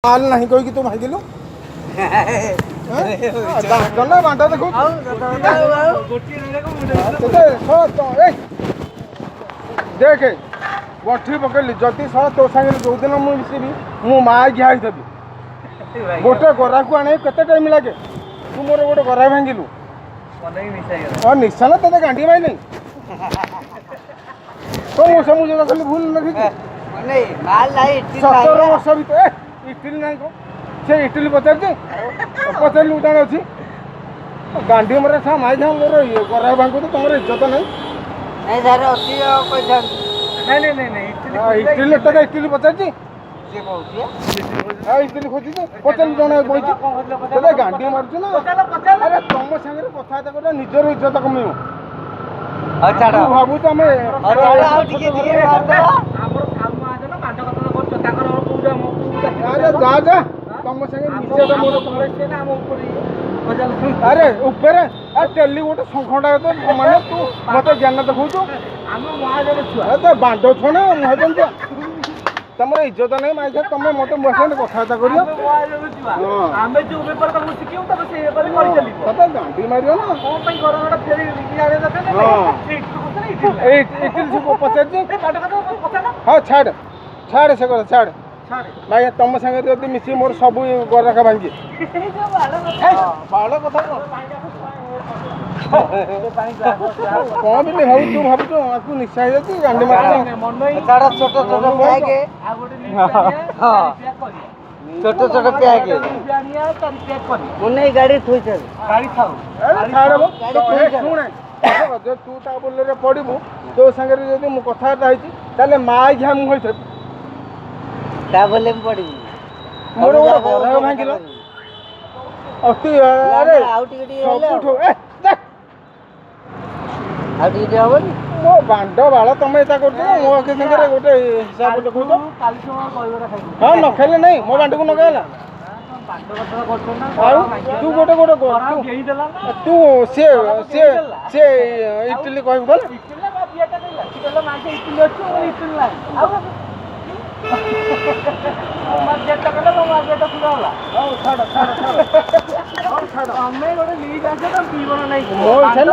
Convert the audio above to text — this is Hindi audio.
माल नहीं कोई कि तू भागिलु दांतना बांटा देखो देखे गठी पकड़ली जदि सारा तो सागे जो दिन मुझे मिसबी मु माँ घिया देवी गोटे गरा को आने केते टाइम लगे तू मोर गोटे गरा भांगिलु और निशा ना तेरे गांडी माई नहीं तो मुझे मुझे खाली भूल नहीं नहीं माल नहीं 17 वर्ष भीतर इटली नहीं को से इटली पचार पचार लुटाण अच्छी गांधी मरे सा माई झा मोर ये गरा भांगो तो तुम इज्जत नहीं नहीं सर अच्छी पैसा नहीं इटली तो इटली पचार से कहूची हाँ इटली खोजी पचार जन बोई गांधी मारछु ना अरे तुम सागर कथा कर निजर इज्जत कमियो अच्छा भावु तो आम जा जा तुम संगे निश्चय मोर अरे ऊपर तेली गोटे शंखटा तो माने तू मत ज्ञान देखु तो बांध छो ना महाजन तुम इज्जत नहीं माई तुम मत बस कथा करियो गांधी मारियो ना हाँ छाड़ छाड़ से कर छाड़ भाई तुम संगे जब मिसी मोर सब गरखा भांगी बाड़ कथा कौन भी भाव तू भावु आपको निशा हो गांधी मार छोट छोट प्यागे छोट छोट प्यागे मुन्ने गाड़ी थोई चल गाड़ी थाओ शुणे जो तू ता बोलरे पड़बू तो संगे जब मु कथा ताले माँ घिया मुझे ता बोले पड़ी मोर गोटे भांगिल अरे सबुठो हबनी मो बांड बाल तुम एता कर मो अगे संगे गोटे हिसाब देखो हाँ न खेले नहीं मो बांड को नगेला तू गोटे गोटे तू से इटली कह बोल छाड़